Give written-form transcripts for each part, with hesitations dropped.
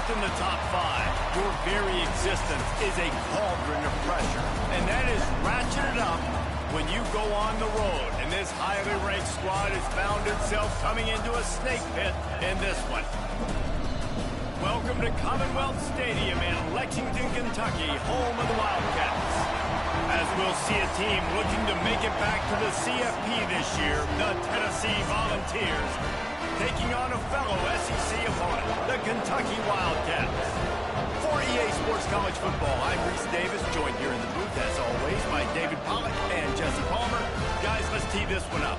in the top 5, your very existence is a cauldron of pressure. And that is ratcheted up when you go on the road. And this highly ranked squad has found itself coming into a snake pit in this one. Welcome to Commonwealth Stadium in Lexington, Kentucky, home of the Wildcats. As we'll see a team looking to make it back to the CFP this year, the Tennessee Volunteers, taking on a fellow SEC opponent, the Kentucky Wildcats. For EA Sports College Football, I'm Reese Davis, joined here in the booth, as always, by David Pollack and Jesse Palmer. Guys, let's tee this one up.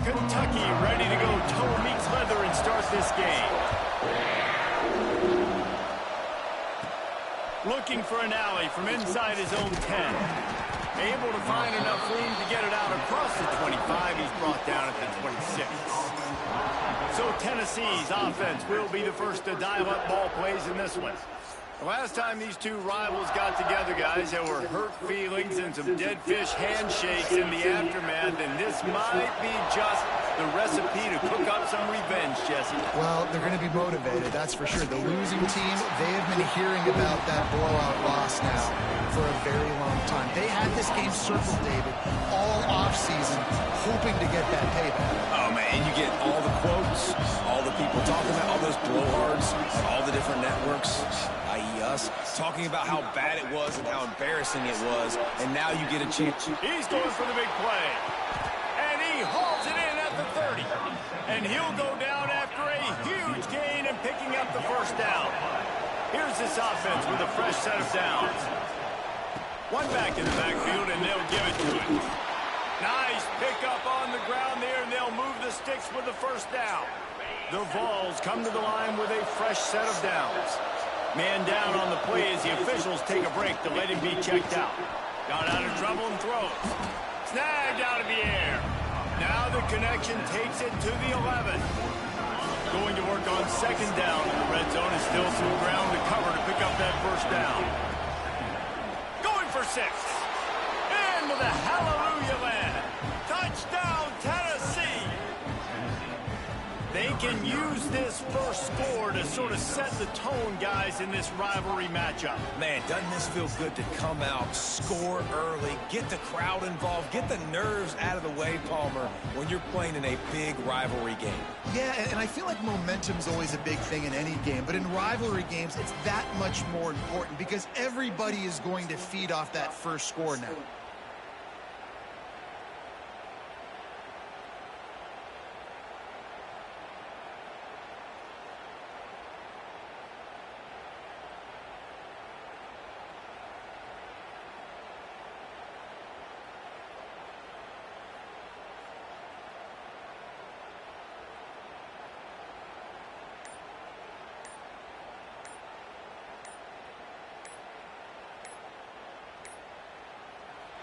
Kentucky ready to go toe meets leather and start this game. Looking for an alley from inside his own 10. Able to find enough room to get it out across the 25. He's brought down at the 26. So Tennessee's offense will be the first to dial up ball plays in this one. The last time these two rivals got together, guys, there were hurt feelings and some dead fish handshakes in the aftermath, and this might be just the recipe to cook up some revenge, Jesse. Well, they're going to be motivated, that's for sure. The losing team, they have been hearing about that blowout loss now for a very long time. They had this game circled, David, all offseason, hoping to get that payback. Oh, man, and you get all the quotes, all the people talking about all those blowhards, all the different networks, i.e. us, talking about how bad it was and how embarrassing it was, and now you get a chance. He's going for the big play. And he hauls it in at the 30. And he'll go down after a huge gain and picking up the first down. Here's this offense with a fresh set of downs. One back in the backfield, and they'll give it to him. Nice pickup on the ground there, and they'll move the sticks with the first down. The Vols come to the line with a fresh set of downs. Man down on the play as the officials take a break to let him be checked out. Got out of trouble and throws. Snagged out of the air. Now the connection takes it to the 11. Going to work on second down in the red zone, and still some ground to cover to pick up that first down. Going for 6. Into the hallelujah land. Touchdown, Tennessee. They can use this first score to sort of set the tone, guys, in this rivalry matchup. Man, doesn't this feel good to come out, score early, get the crowd involved, get the nerves out of the way, Palmer, when you're playing in a big rivalry game? Yeah, and I feel like momentum's always a big thing in any game, but in rivalry games, it's that much more important because everybody is going to feed off that first score now.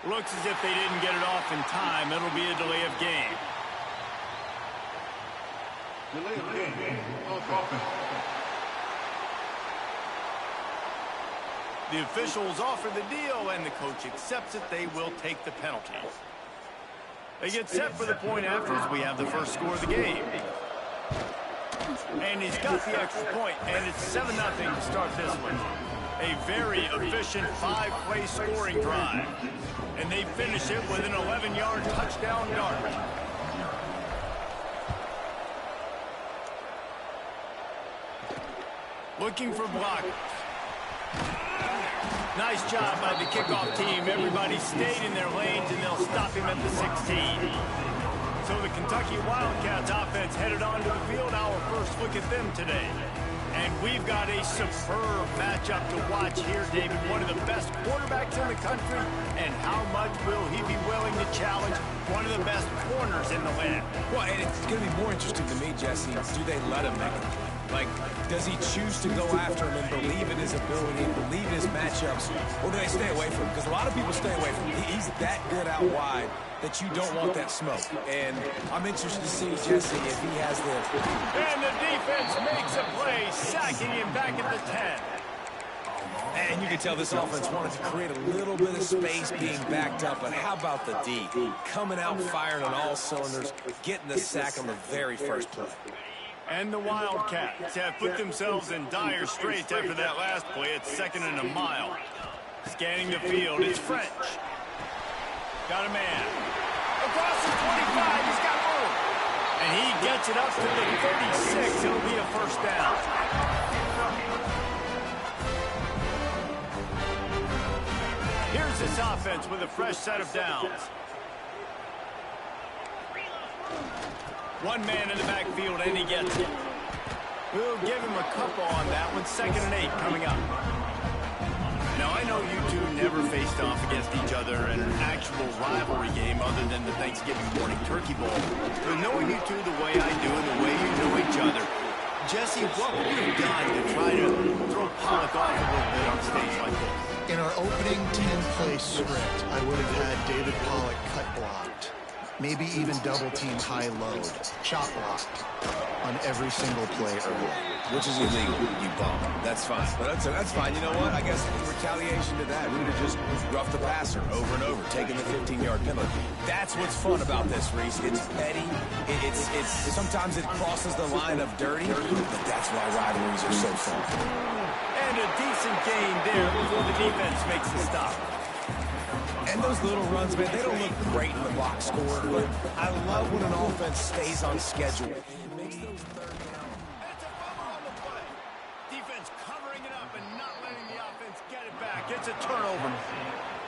Looks as if they didn't get it off in time. It'll be a delay of game. Delay of game. Offense. The officials offer the deal, and the coach accepts it. They will take the penalty. They get set for the point after as we have the first score of the game. And he's got the extra point, and it's 7-0 to start this one. A very efficient 5-play scoring drive. And they finish it with an 11-yard touchdown dart. Looking for blockers. Nice job by the kickoff team. Everybody stayed in their lanes, and they'll stop him at the 16. So the Kentucky Wildcats offense headed onto the field. Our first look at them today. And we've got a superb matchup to watch here, David. One of the best quarterbacks in the country. And how much will he be willing to challenge one of the best corners in the land? Well, and it's going to be more interesting to me, Jesse. Do they let him make it? Like, does he choose to go after him and believe in his ability and believe in his matchups, or do they stay away from him? Because a lot of people stay away from him. He's that good out wide that you don't want that smoke. And I'm interested to see, Jesse, if he has the... And the defense makes a play, sacking him back at the 10. And you can tell this offense wanted to create a little bit of space being backed up, but how about the D? Coming out firing on all cylinders, getting the sack on the very first play. And the Wildcats have put themselves in dire straits after that last play. It's 2nd and a mile. Scanning the field, it's French. Got a man. Across the 25, he's got room. And he gets it up to the 36. It'll be a first down. Here's this offense with a fresh set of downs. One man in the backfield, and he gets it. We'll give him a couple on that one. 2nd and 8 coming up. Now, I know you two never faced off against each other in an actual rivalry game other than the Thanksgiving morning turkey bowl. But knowing you two the way I do and the way you know each other, Jesse, what would you have done to try to throw Pollock off a little bit on stage like this? In our opening 10-play script, I would have had David Pollock cut blocked. Maybe even double-team high load, chop blocked on every single play early. Which is illegal, you bum. That's fine. But that's fine. You know what? I guess in retaliation to that, we would have just roughed the passer over and over, taking the 15-yard penalty. That's what's fun about this, Reese. It's petty. It's sometimes it crosses the line of dirty, but that's why rivalries are so fun. And a decent gain there before the defense makes the stop. And those little runs, man, they don't look great in the box score, but I love when an offense stays on schedule. It makes those third down. It's a fumble on the play. Defense covering it up and not letting the offense get it back. It's a turnover.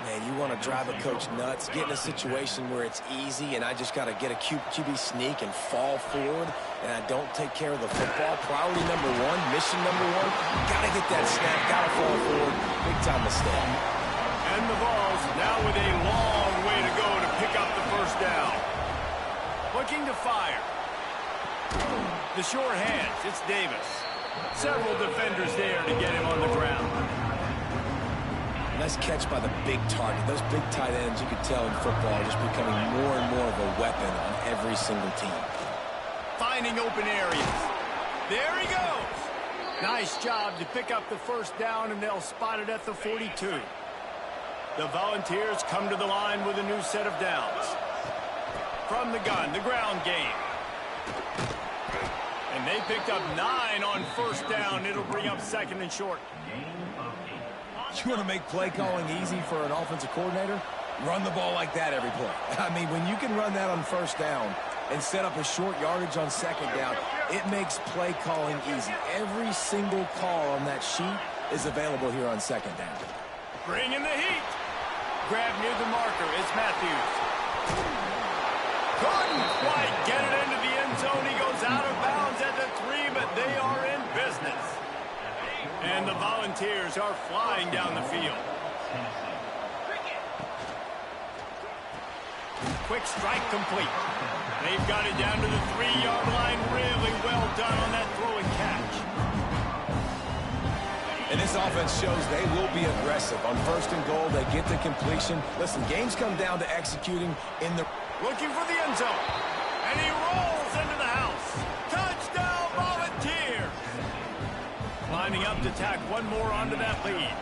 Man, you want to drive a coach nuts, get in a situation where it's easy and I just got to get a QB sneak and fall forward and I don't take care of the football. Priority number one, mission number one, got to get that snap, got to fall forward. Big time mistake. And the Vols now with a long way to go to pick up the first down. Looking to fire. The short hands, it's Davis. Several defenders there to get him on the ground. Nice catch by the big target. Those big tight ends, you could tell in football, are just becoming more and more of a weapon on every single team. Finding open areas. There he goes. Nice job to pick up the first down, and they'll spot it at the 42. The Volunteers come to the line with a new set of downs. From the gun, the ground game. And they picked up 9 on first down. It'll bring up 2nd and short. You want to make play calling easy for an offensive coordinator? Run the ball like that every play. I mean, when you can run that on first down and set up a short yardage on 2nd down, it makes play calling easy. Every single call on that sheet is available here on 2nd down. Bring in the heat. Grab near the marker. It's Matthews. Couldn't quite get it into the end zone. He goes out of bounds at the 3, but they are in business. And the Volunteers are flying down the field. Quick strike complete. They've got it down to the 3-yard line. Really well done on that throw and catch. And this offense shows they will be aggressive. On 1st and goal, they get the completion. Listen, games come down to executing in the... Looking for the end zone. And he rolls into the house. Touchdown, Volunteers! Lining up to tack one more onto that lead.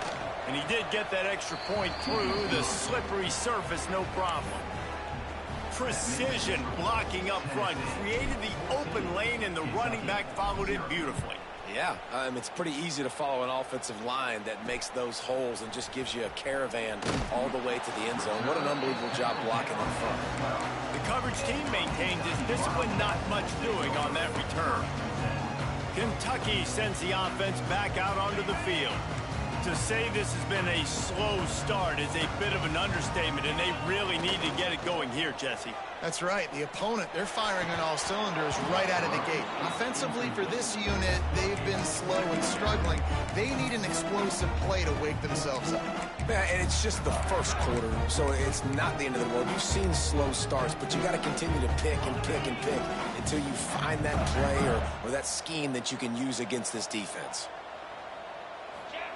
And he did get that extra point through the slippery surface, no problem. Precision blocking up front. Created the open lane, and the running back followed it beautifully. Yeah, it's pretty easy to follow an offensive line that makes those holes and just gives you a caravan all the way to the end zone. What an unbelievable job blocking up front. The coverage team maintains its discipline, not much doing on that return. Kentucky sends the offense back out onto the field. To say this has been a slow start is a bit of an understatement, and they really need to get it going here, Jesse. That's right. The opponent, they're firing on all cylinders right out of the gate. Offensively for this unit, they've been slow and struggling. They need an explosive play to wake themselves up. Yeah, and it's just the first quarter, so it's not the end of the world. You've seen slow starts, but you got to continue to pick and pick and pick until you find that play or that scheme that you can use against this defense.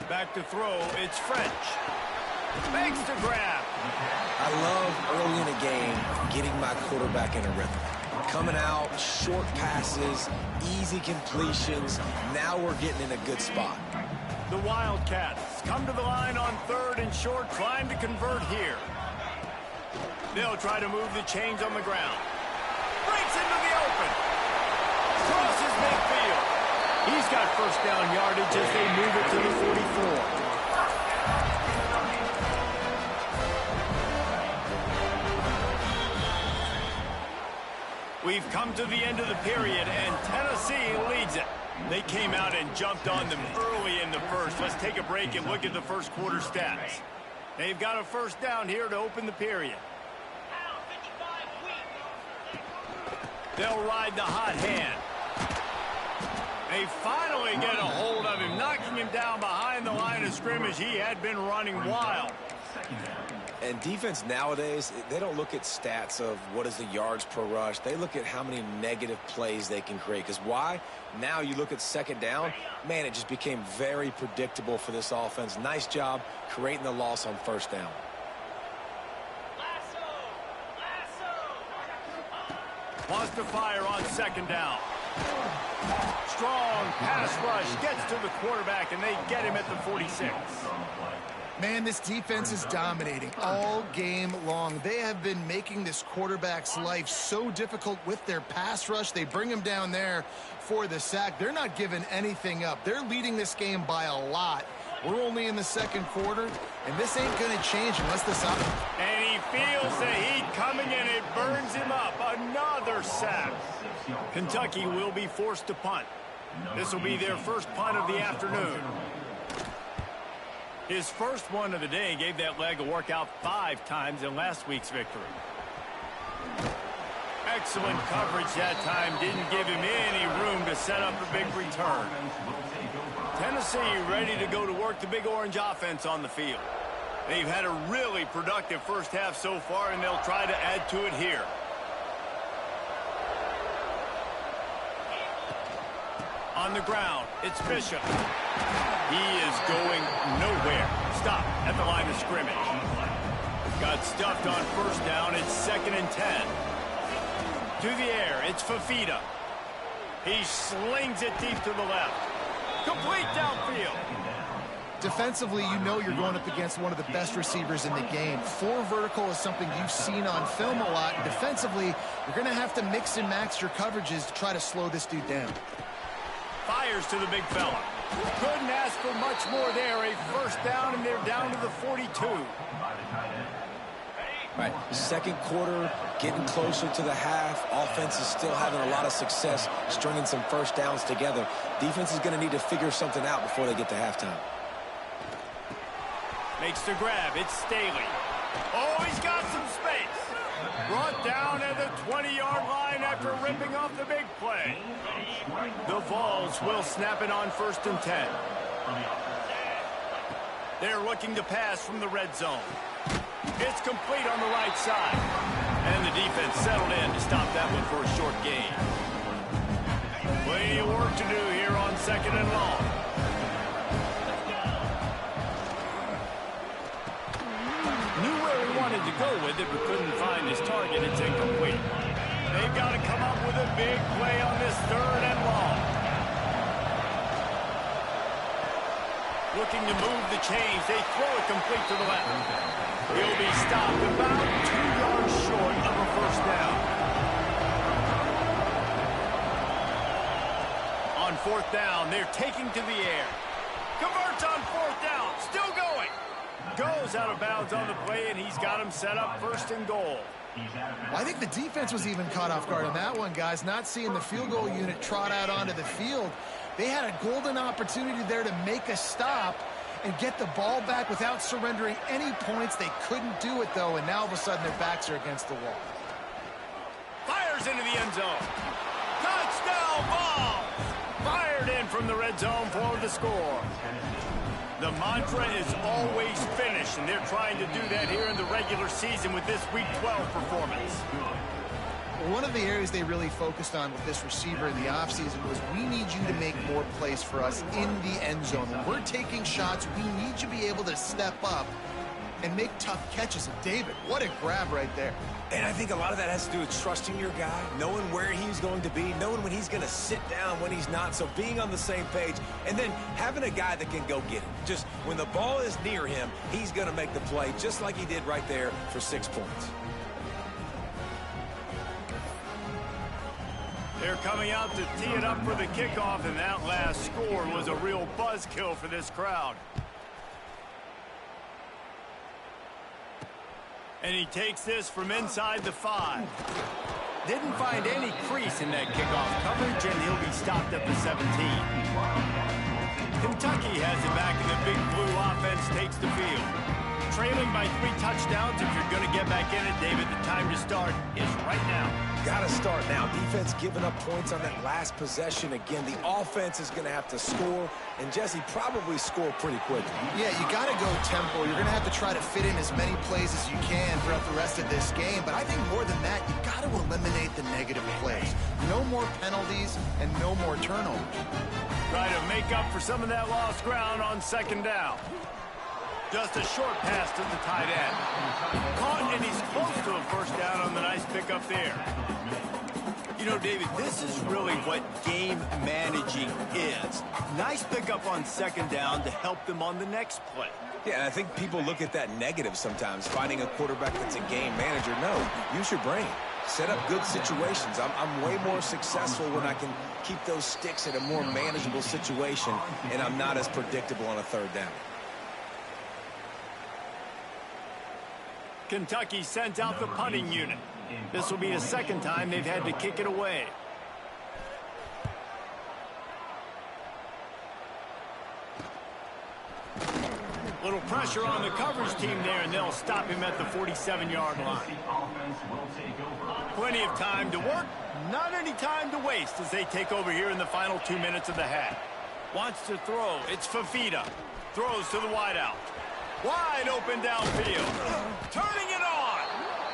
Back to throw, it's French. Makes the grab. I love early in a game getting my quarterback in a rhythm. Coming out, short passes, easy completions. Now we're getting in a good spot. The Wildcats come to the line on 3rd and short, trying to convert here. They'll try to move the chains on the ground. Breaks into the open. Crosses midfield. He's got first down yardage as they move it to the 44. We've come to the end of the period, and Tennessee leads it. They came out and jumped on them early in the first. Let's take a break and look at the first quarter stats. They've got a first down here to open the period. They'll ride the hot hand. They finally get a hold of him, knocking him down behind the line of scrimmage. He had been running wild. And defense nowadays, they don't look at stats of what is the yards per rush. They look at how many negative plays they can create. Because why? Now you look at second down, man, it just became very predictable for this offense. Nice job creating the loss on first down. Wants to fire on second down. Strong pass rush gets to the quarterback, and they get him at the 46. Man, this defense is dominating all game long. They have been making this quarterback's life so difficult with their pass rush. They bring him down there for the sack. They're not giving anything up. They're leading this game by a lot. We're only in the second quarter, and this ain't going to change unless this up. And he feels the heat coming, and it burns him up. Another sack. Kentucky will be forced to punt. This will be their first punt of the afternoon. His first one of the day gave that leg a workout 5 times in last week's victory. Excellent coverage that time. Didn't give him any room to set up a big return. Tennessee ready to go to work the Big Orange offense on the field. They've had a really productive first half so far, and they'll try to add to it here. On the ground, it's Bishop. He is going nowhere. Stop at the line of scrimmage. Got stuffed on first down. It's 2nd and 10. To the air, it's Fafita. He slings it deep to the left. Complete downfield. Defensively, you know you're going up against one of the best receivers in the game. 4 vertical is something you've seen on film a lot. Defensively, you're going to have to mix and match your coverages to try to slow this dude down. Fires to the big fella. Couldn't ask for much more there. A first down, and they're down to the 42. Right, second quarter, getting closer to the half. Offense is still having a lot of success stringing some first downs together. Defense is going to need to figure something out before they get to halftime. Makes the grab. It's Staley. Oh, he's got some space. Brought down at the 20-yard line after ripping off the big play. The Vols will snap it on 1st and 10. They're looking to pass from the red zone. It's complete on the right side. And the defense settled in to stop that one for a short gain. Plenty of work to do here on 2nd and long. Knew where he wanted to go with it, but couldn't find his target. It's incomplete. They've got to come up with a big play on this 3rd and long. Looking to move the chains. They throw it complete to the left. He'll be stopped about 2 yards short of a first down. On 4th down, they're taking to the air. Converts on 4th down. Still going. Goes out of bounds on the play, and he's got him set up 1st and goal. I think the defense was even caught off guard on that one, guys. Not seeing the field goal unit trot out onto the field. They had a golden opportunity there to make a stop, and get the ball back without surrendering any points. They couldn't do it, though, and now all of a sudden their backs are against the wall. Fires into the end zone. Touchdown ball! Fired in from the red zone for the score. The mantra is always finish, and they're trying to do that here in the regular season with this Week 12 performance. One of the areas they really focused on with this receiver in the offseason was, we need you to make more plays for us in the end zone. When we're taking shots, we need you to be able to step up and make tough catches. And David, what a grab right there. And I think a lot of that has to do with trusting your guy, knowing where he's going to be, knowing when he's going to sit down, when he's not, so being on the same page, and then having a guy that can go get it. Just when the ball is near him, he's going to make the play, just like he did right there for 6 points. They're coming out to tee it up for the kickoff, and that last score was a real buzzkill for this crowd. And he takes this from inside the 5. Didn't find any crease in that kickoff coverage, and he'll be stopped at the 17. Kentucky has it back, and the Big Blue offense takes the field. Trailing by 3 touchdowns. If you're going to get back in it, David, the time to start is right now. Got to start now. Defense giving up points on that last possession. Again, the offense is going to have to score, and Jesse probably score pretty quickly. Yeah, you got to go tempo. You're going to have to try to fit in as many plays as you can throughout the rest of this game. But I think more than that, you got to eliminate the negative plays. No more penalties and no more turnovers. Try to make up for some of that lost ground on 2nd down. Just a short pass to the tight end. Caught, and he's close to a 1st down on the nice pickup there. You know, David, this is really what game managing is. Nice pickup on 2nd down to help them on the next play. Yeah, and I think people look at that negative sometimes, finding a quarterback that's a game manager. No, use your brain. Set up good situations. I'm way more successful when I can keep those sticks at a more manageable situation, and I'm not as predictable on a 3rd down. Kentucky sends out the punting unit. This will be the 2nd time they've had to kick it away. Little pressure on the coverage team there, and they'll stop him at the 47-yard line. Plenty of time to work, not any time to waste as they take over here in the final 2 minutes of the half. Wants to throw. It's Fafita. Throws to the wideout. Wide open downfield. Turning it on.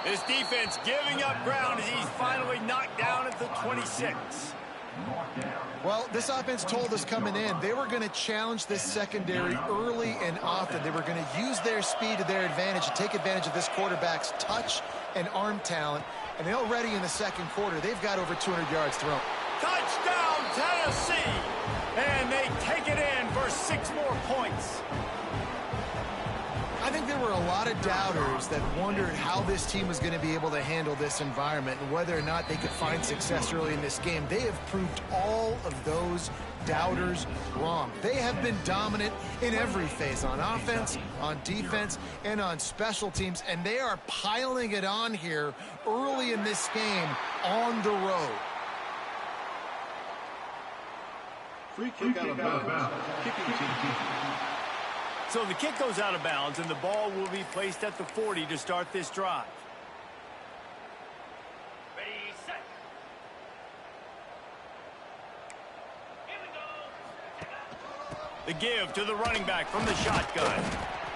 This defense giving up ground as he's finally knocked down at the 26. Well, this offense told us coming in they were going to challenge this secondary early and often. They were going to use their speed to their advantage and take advantage of this quarterback's touch and arm talent. And already in the 2nd quarter, they've got over 200 yards thrown. Touchdown, Tennessee! And they take it in for 6 more points. I think there were a lot of doubters that wondered how this team was going to be able to handle this environment and whether or not they could find success early in this game. They have proved all of those doubters wrong. They have been dominant in every phase, on offense, on defense, and on special teams, and they are piling it on here early in this game on the road. Free kick out of bounds. Kicking team. So the kick goes out of bounds, and the ball will be placed at the 40 to start this drive. Ready, set. Here we go. The give to the running back from the shotgun.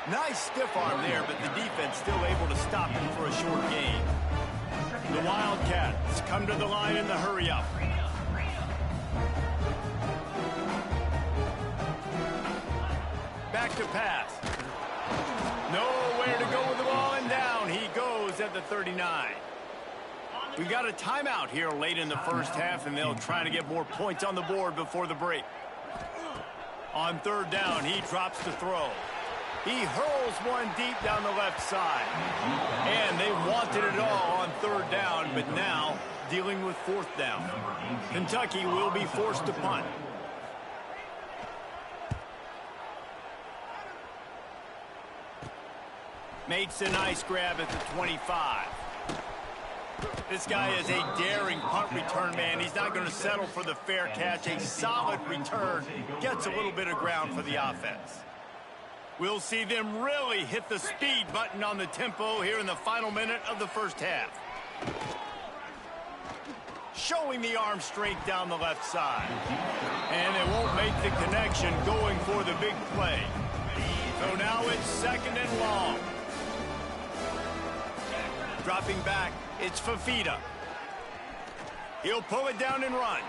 Nice stiff arm there, but the defense still able to stop him for a short gain. The Wildcats come to the line in the hurry-up. Back to pass. Nowhere to go with the ball, and down he goes at the 39. We got a timeout here late in the 1st half, and they'll try to get more points on the board before the break. On 3rd down, he drops to throw. He hurls one deep down the left side. And they wanted it all on 3rd down, but now dealing with 4th down. Kentucky will be forced to punt. Makes a nice grab at the 25. This guy is a daring punt return man. He's not going to settle for the fair catch. A solid return. Gets a little bit of ground for the offense. We'll see them really hit the speed button on the tempo here in the final minute of the first half. Showing the arm strength down the left side. And it won't make the connection going for the big play. So now it's second and long. Dropping back, it's Fafita. He'll pull it down and run.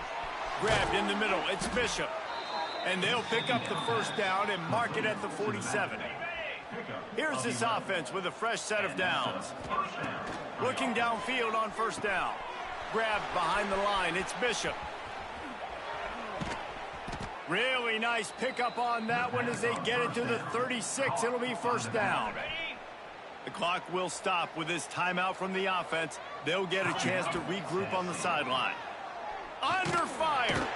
Grabbed in the middle, it's Bishop. And they'll pick up the first down and mark it at the 47. Here's this offense with a fresh set of downs. Looking downfield on first down. Grabbed behind the line, it's Bishop. Really nice pickup on that one as they get it to the 36. It'll be first down. The clock will stop with this timeout from the offense. They'll get a chance to regroup on the sideline. Under fire.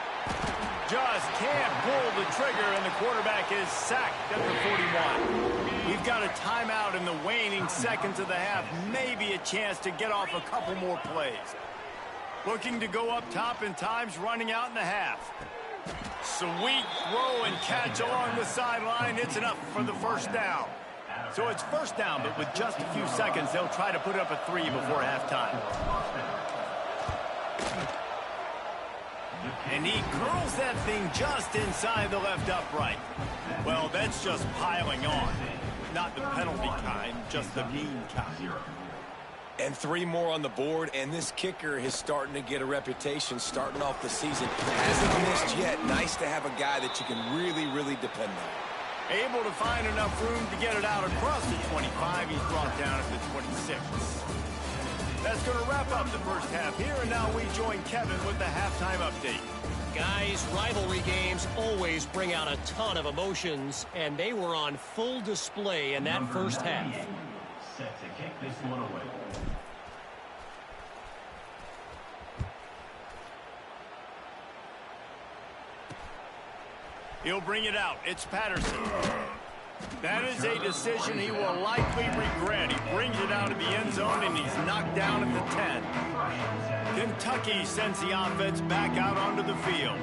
Just can't pull the trigger, and the quarterback is sacked at the 41. We've got a timeout in the waning seconds of the half. Maybe a chance to get off a couple more plays. Looking to go up top in times, running out in the half. Sweet throw and catch along the sideline. It's enough for the first down. So it's first down, but with just a few seconds, they'll try to put up a 3 before halftime. And he curls that thing just inside the left upright. Well, that's just piling on. Not the penalty kind, just the mean kind. And 3 more on the board, and this kicker is starting to get a reputation starting off the season. Hasn't missed yet. Nice to have a guy that you can really, really depend on. Able to find enough room to get it out across the 25. He's brought down at the 26. That's going to wrap up the first half here, and now we join Kevin with the halftime update. Guys, rivalry games always bring out a ton of emotions, and they were on full display in that first half. Set to kick this one away. He'll bring it out. It's Patterson. That is a decision he will likely regret. He brings it out of the end zone, and he's knocked down at the 10. Kentucky sends the offense back out onto the field.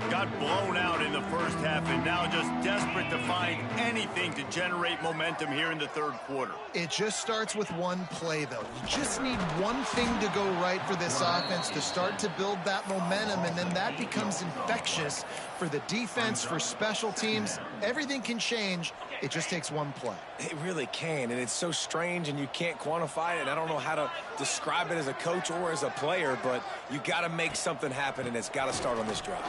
Got blown out in the first half and now just desperate to find anything to generate momentum here in the third quarter. It just starts with one play, though. You just need one thing to go right for this offense to start to build that momentum, and then that becomes infectious for the defense, for special teams. Everything can change. It just takes one play. It really can, and it's so strange, and you can't quantify it. I don't know how to describe it as a coach or as a player, but you got to make something happen, and it's got to start on this drive.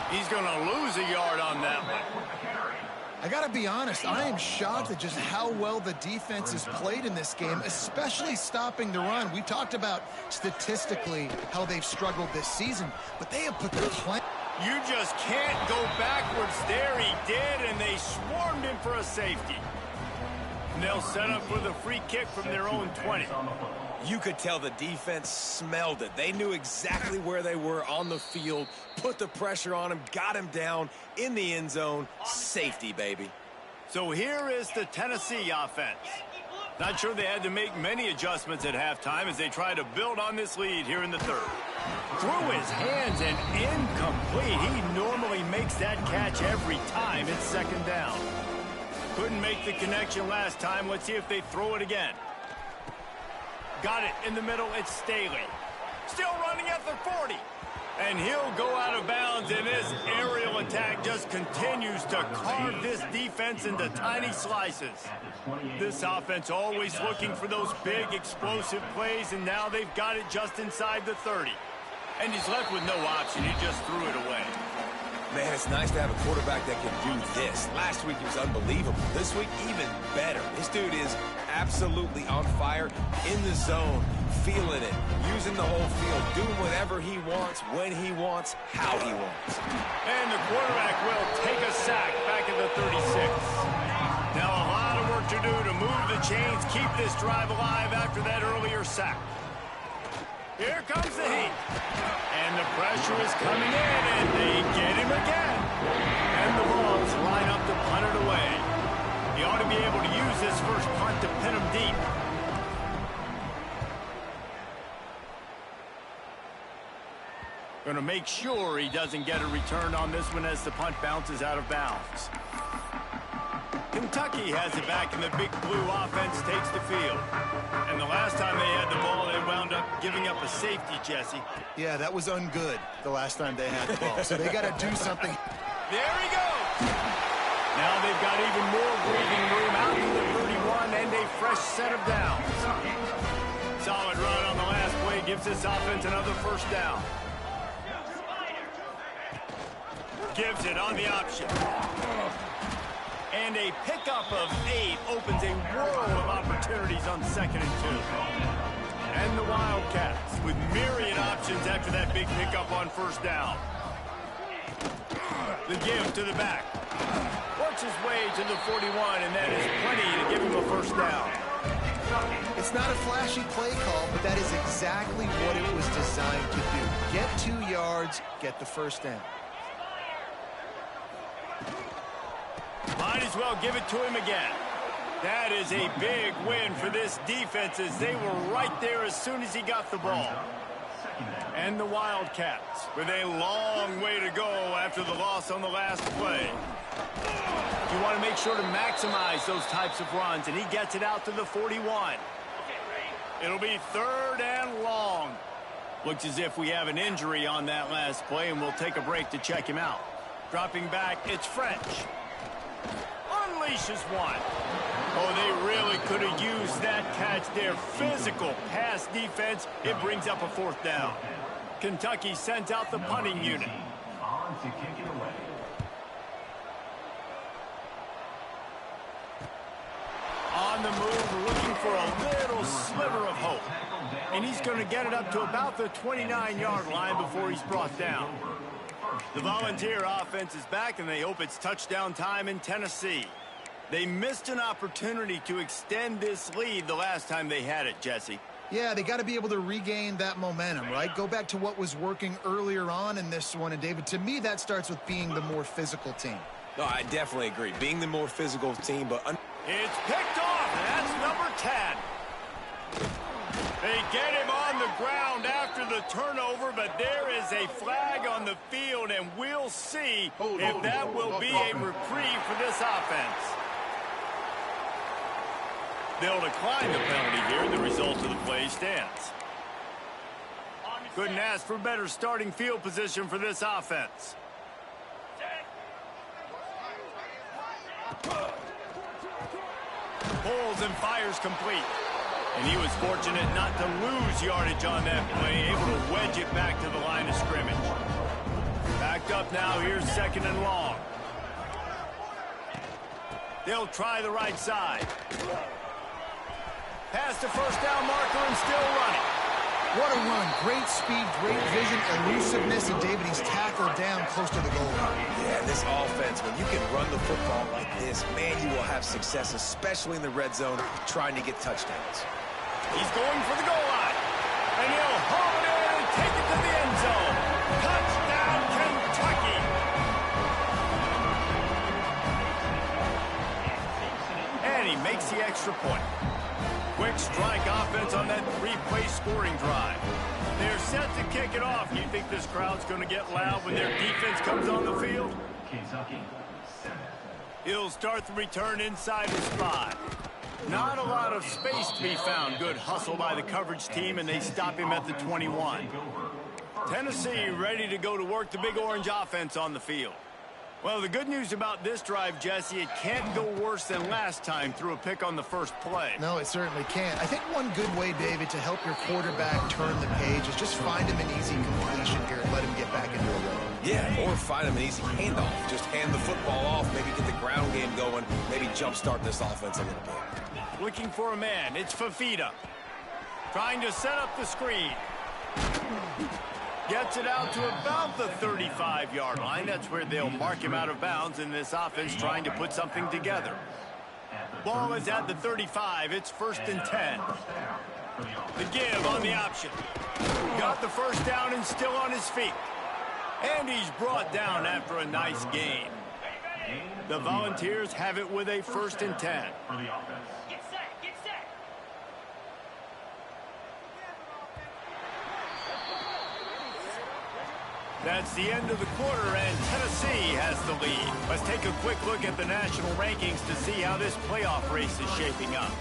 He's going to lose a yard on that one. I got to be honest, I am shocked at just how well the defense has played in this game, especially stopping the run. We talked about statistically how they've struggled this season, but they have put their plan. You just can't go backwards there. He did, and they swarmed him for a safety. And they'll set up for the free kick from their own 20. You could tell the defense smelled it. They knew exactly where they were on the field, put the pressure on him, got him down in the end zone. Safety, baby. So here is the Tennessee offense. Not sure they had to make many adjustments at halftime as they try to build on this lead here in the third. Through his hands and incomplete. He normally makes that catch every time. It's second down. Couldn't make the connection last time. Let's see if they throw it again. Got it in the middle. It's Staley. Still running at the 40. And he'll go out of bounds, and this aerial attack just continues to carve this defense into tiny slices. This offense always looking for those big explosive plays, and now they've got it just inside the 30. And he's left with no option. He just threw it away. Man, it's nice to have a quarterback that can do this. Last week, he was unbelievable. This week, even better. This dude is absolutely on fire, in the zone, feeling it, using the whole field, doing whatever he wants, when he wants, how he wants. And the quarterback will take a sack back at the 36. Now a lot of work to do to move the chains, keep this drive alive after that earlier sack. Here comes the heat. And the pressure is coming in, and they get him again. And the Vols line up to punt it away. He ought to be able to use this first punt to pin him deep. Going to make sure he doesn't get a return on this one as the punt bounces out of bounds. Kentucky has it back, and the big blue offense takes the field. And the last time they had the ball, they wound up giving up a safety, Jesse. Yeah, that was ungood the last time they had the ball. So they got to do something. There he goes. Now they've got even more breathing room out to the 31 and a fresh set of downs. Solid run on the last play gives this offense another first down. Gives it on the option. And a pickup of 8 opens a world of opportunities on 2nd and 2. And the Wildcats with myriad options after that big pickup on first down. The give to the back. Works his way to the 41, and that is plenty to give him a first down. It's not a flashy play call, but that is exactly what it was designed to do. Get 2 yards, get the first down. Might as well give it to him again. That is a big win for this defense as they were right there as soon as he got the ball. And the Wildcats with a long way to go after the loss on the last play. You want to make sure to maximize those types of runs, and he gets it out to the 41. It'll be 3rd and long. Looks as if we have an injury on that last play, and we'll take a break to check him out. Dropping back, it's French. Unleashes one. Oh, they really could have used that catch there. Physical pass defense. It brings up a 4th down. Kentucky sends out the punting unit. On to kick it away. On the move, looking for a little sliver of hope. And he's going to get it up to about the 29-yard line before he's brought down. The Volunteer offense is back, and they hope it's touchdown time in Tennessee. They missed an opportunity to extend this lead the last time they had it, Jesse. Yeah, they got to be able to regain that momentum, right? Go back to what was working earlier on in this one. And, David, to me, that starts with being the more physical team. No, I definitely agree. Being the more physical team, but... It's picked off, and that's number 10. They get him on the ground after the turnover, but there is a flag on the field, and we'll see if that will be a reprieve for this offense. They'll decline the penalty here, and the result of the play stands. Couldn't ask for better starting field position for this offense. Pulls and fires complete. And he was fortunate not to lose yardage on that play, able to wedge it back to the line of scrimmage. Backed up now, here's 2nd and long. They'll try the right side. Past the first down marker and still running. What a run. Great speed, great vision, elusiveness, and David, he's tackled down close to the goal line. Yeah, this offense, when you can run the football like this, man, you will have success, especially in the red zone, trying to get touchdowns. He's going for the goal line. And he'll haul it in and take it to the end zone. Touchdown, Kentucky. And he makes the extra point. Quick strike offense on that 3-play scoring drive. They're set to kick it off. You think this crowd's going to get loud when their defense comes on the field? Kentucky, 7. He'll start the return inside the spot. Not a lot of space to be found. Good hustle by the coverage team, and they stop him at the 21. Tennessee ready to go to work the Big Orange offense on the field. Well, the good news about this drive, Jesse, it can't go worse than last time through a pick on the first play. No, it certainly can't. I think one good way, David, to help your quarterback turn the page is just find him an easy completion here and let him get back into a rhythm. Yeah, or find him an easy handoff. Just hand the football off, maybe get the ground game going, maybe jumpstart this offense a little bit. Looking for a man. It's Fafita. Trying to set up the screen. Gets it out to about the 35-yard line. That's where they'll mark him out of bounds in this offense trying to put something together. Ball is at the 35. It's 1st and 10. The give on the option. Got the first down and still on his feet. And he's brought down after a nice gain. The Volunteers have it with a 1st and 10. That's the end of the quarter, and Tennessee has the lead. Let's take a quick look at the national rankings to see how this playoff race is shaping up.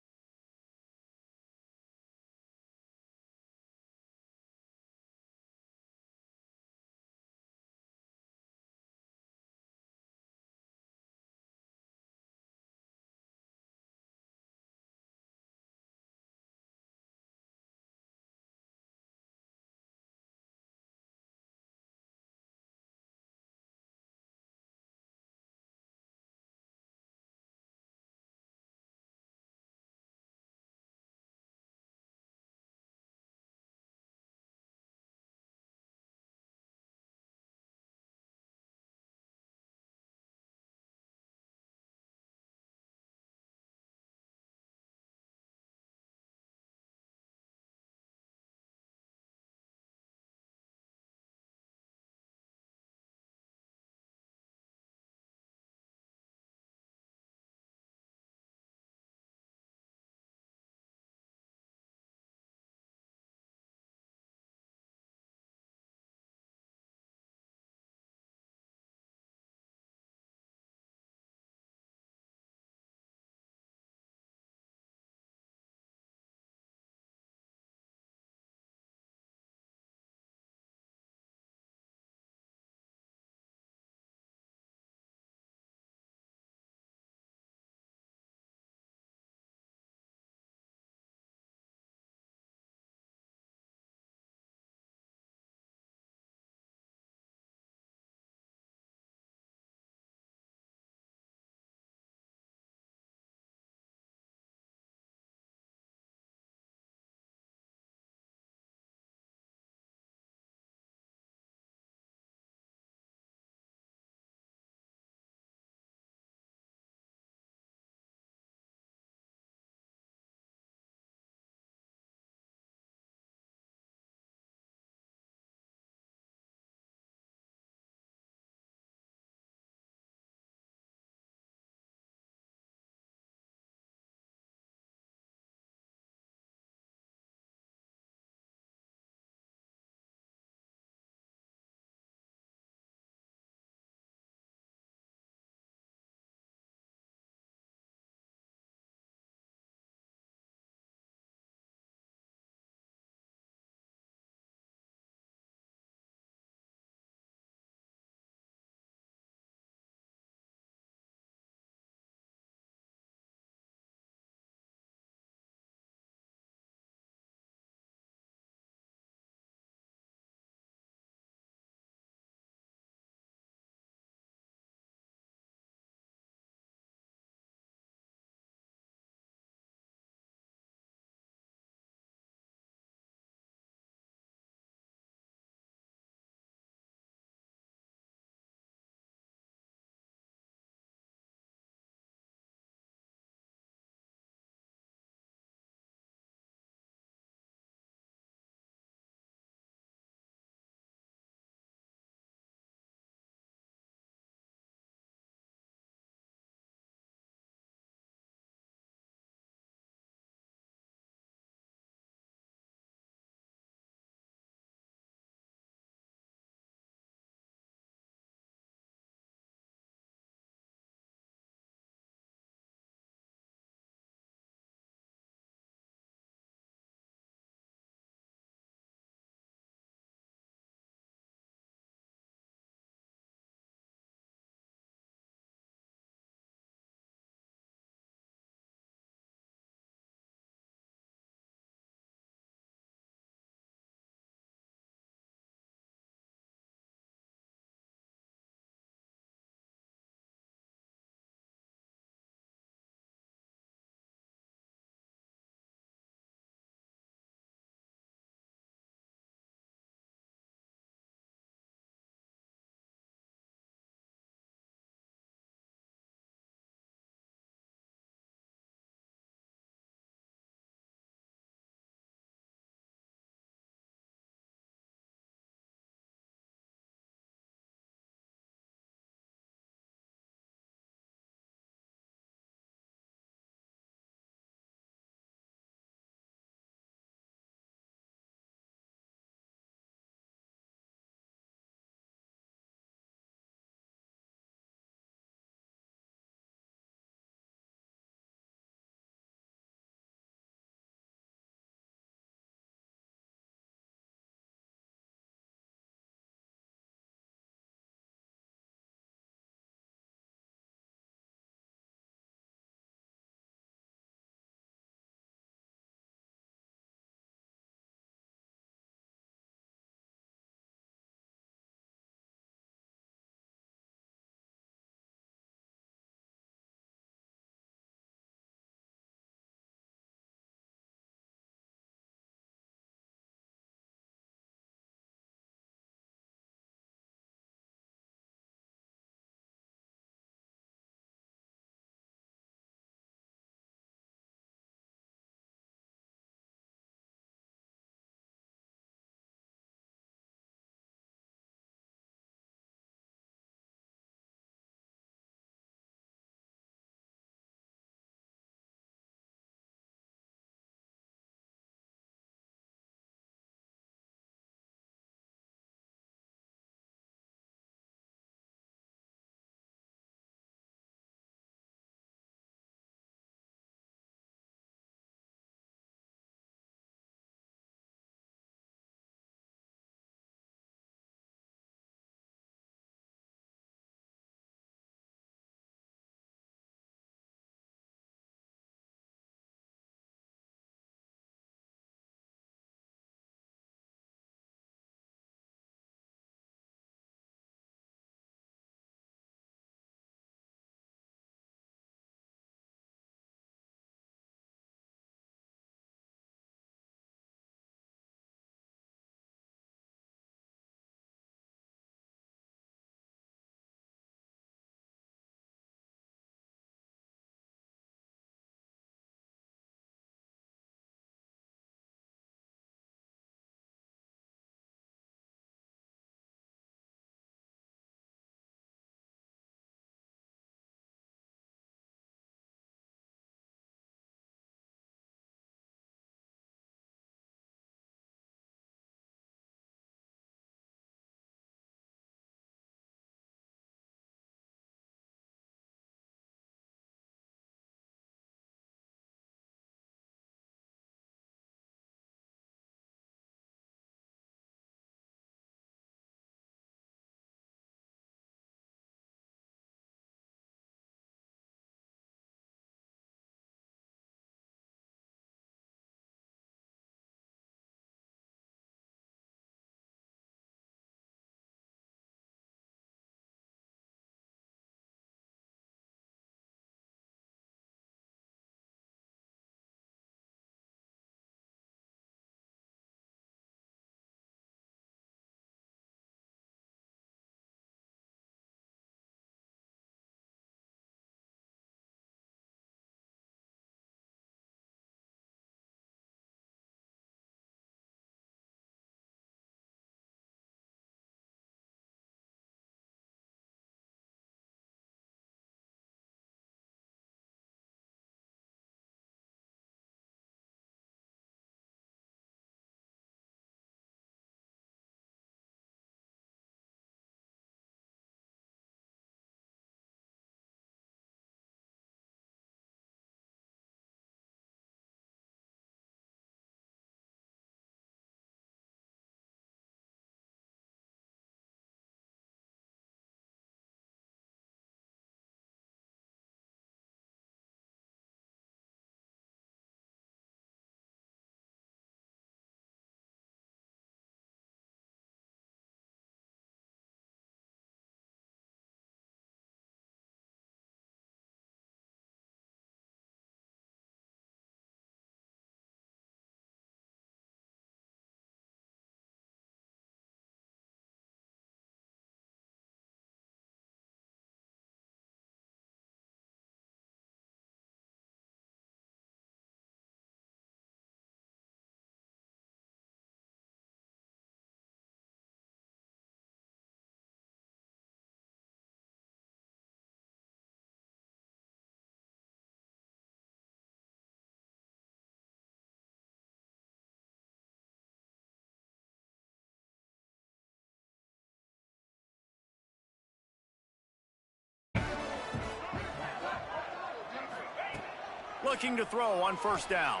looking to throw on first down.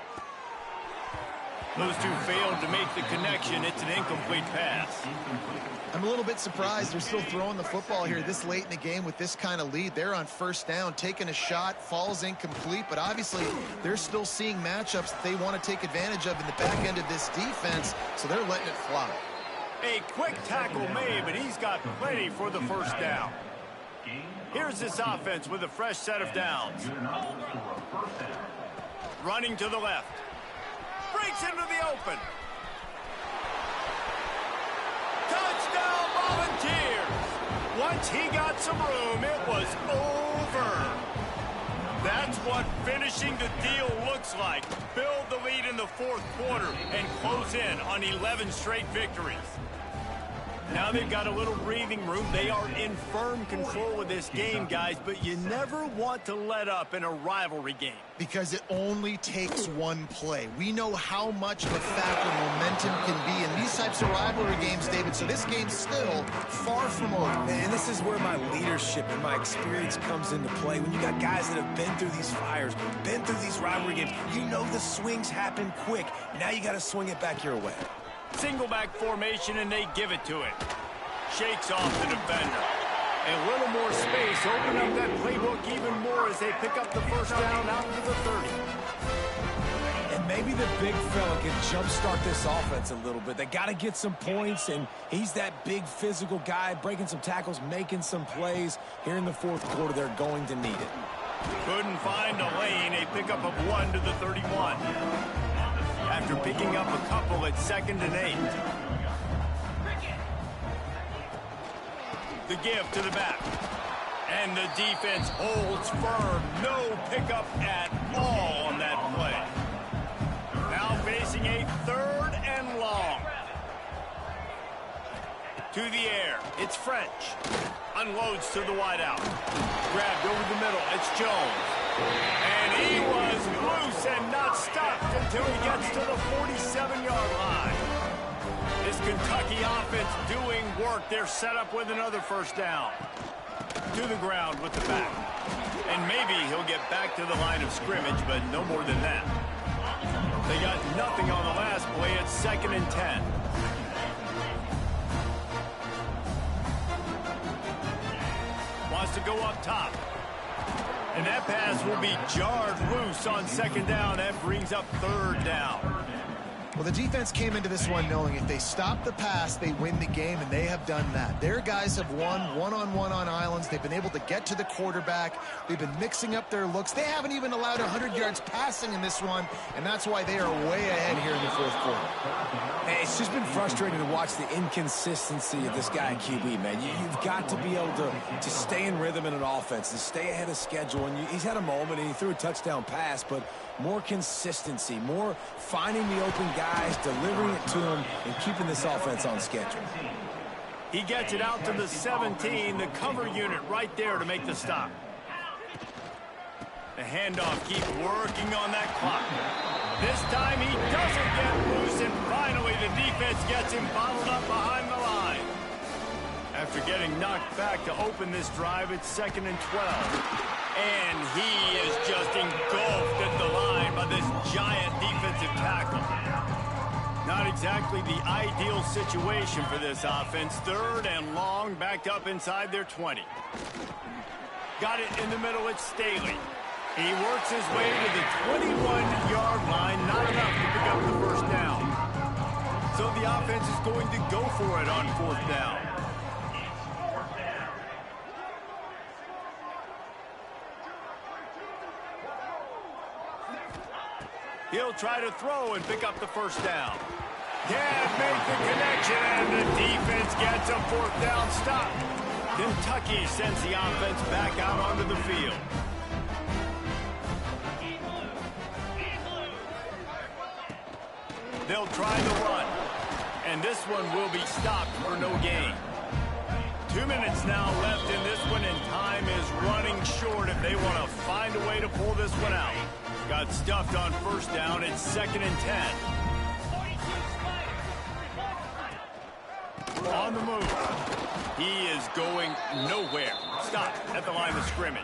Those two failed to make the connection. It's an incomplete pass. I'm a little bit surprised they're still throwing the football here this late in the game with this kind of lead. They're on first down, taking a shot, falls incomplete, but obviously they're still seeing matchups that they want to take advantage of in the back end of this defense, so they're letting it fly. A quick tackle made, but he's got plenty for the first down. Here's this offense with a fresh set of downs. Running to the left. Breaks into the open. Touchdown Volunteers! Once he got some room, it was over. That's what finishing the deal looks like. Build the lead in the fourth quarter and close in on 11 straight victories. Now they've got a little breathing room. They are in firm control of this game, guys, but you never want to let up in a rivalry game. Because it only takes one play. We know how much of a factor momentum can be in these types of rivalry games, David, so this game's still far from over. And this is where my leadership and my experience comes into play. When you got guys that have been through these fires, been through these rivalry games, you know the swings happen quick. Now you got to swing it back your way. Single back formation, and they give it to it. Shakes off the defender. And a little more space. Open up that playbook even more as they pick up the first down out to the 30. And maybe the big fella can jumpstart this offense a little bit. They got to get some points, and he's that big physical guy, breaking some tackles, making some plays. Here in the fourth quarter, they're going to need it. Couldn't find a lane. A pickup of 1 to the 31. After picking up a couple at 2nd and 8. The give to the back. And the defense holds firm. No pickup at all on that play. Now facing a 3rd and long. To the air. It's French. Unloads to the wideout. Grabbed over the middle. It's Jones. And he was loose and not stopped until he gets to the 47-yard line. This Kentucky offense doing work. They're set up with another first down. To the ground with the back. And maybe he'll get back to the line of scrimmage, but no more than that. They got nothing on the last play. It's 2nd and 10. Wants to go up top. And that pass will be jarred loose on 2nd down. That brings up 3rd down. Well, the defense came into this one knowing if they stop the pass, they win the game, and they have done that. Their guys have won one-on-one on islands. They've been able to get to the quarterback. They've been mixing up their looks. They haven't even allowed 100 yards passing in this one, and that's why they are way ahead here in the fourth quarter. Hey, it's just been frustrating to watch the inconsistency of this guy at QB, man. You've got to be able to stay in rhythm in an offense, to stay ahead of schedule. And he's had a moment, and he threw a touchdown pass, but more consistency, more finding the open guys, delivering it to them, and keeping this offense on schedule. He gets it out to the 17, the cover unit right there to make the stop. The handoff keeps working on that clock. This time he doesn't get loose, and finally the defense gets him bottled up behind the line. After getting knocked back to open this drive, it's 2nd and 12. And he is just engulfed at the line by this giant defensive tackle. Not exactly the ideal situation for this offense. 3rd and long, backed up inside their 20. Got it in the middle, it's Staley. He works his way to the 21-yard line, not enough to pick up the first down. So the offense is going to go for it on 4th down. He'll try to throw and pick up the first down. Can't make the connection, and the defense gets a 4th down stop. Kentucky sends the offense back out onto the field. They'll try the run, and this one will be stopped for no gain. 2 minutes now left in this one, and time is running short if they want to find a way to pull this one out. Got stuffed on first down. It's 2nd and 10. On the move. He is going nowhere. Stop at the line of scrimmage.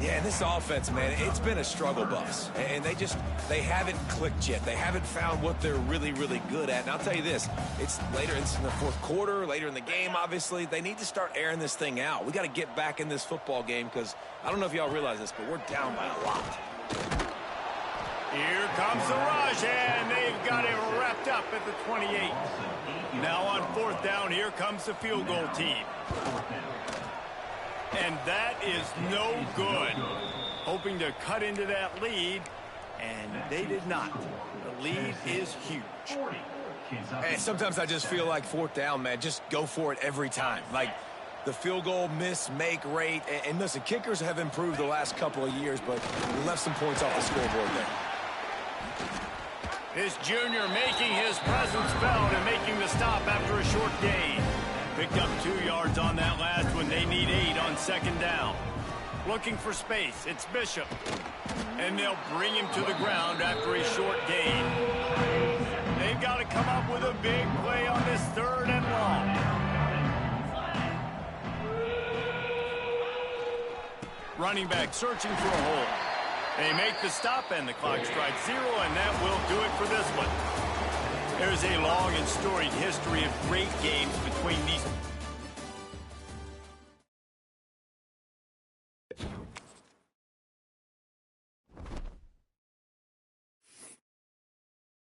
Yeah, and this offense, man, it's been a struggle bus. And they haven't clicked yet. They haven't found what they're really, really good at. And I'll tell you this, it's later in the fourth quarter, later in the game, obviously. They need to start airing this thing out. We got to get back in this football game because I don't know if y'all realize this, but we're down by a lot. Here comes the rush, and they've got it wrapped up at the 28. Now on fourth down, here comes the field goal team. And that is no good. Hoping to cut into that lead, and they did not. The lead is huge. And sometimes I just feel like fourth down, man, just go for it every time. Like the field goal miss-make rate. And listen, kickers have improved the last couple of years, but we left some points off the scoreboard there. This junior making his presence felt and making the stop after a short gain. Picked up 2 yards on that last one. They need 8 on second down. Looking for space. It's Bishop. And they'll bring him to the ground after a short gain. They've got to come up with a big play on this third and long. Running back searching for a hole. They make the stop, and the clock strikes 0, and that will do it for this one. There's a long and storied history of great games between these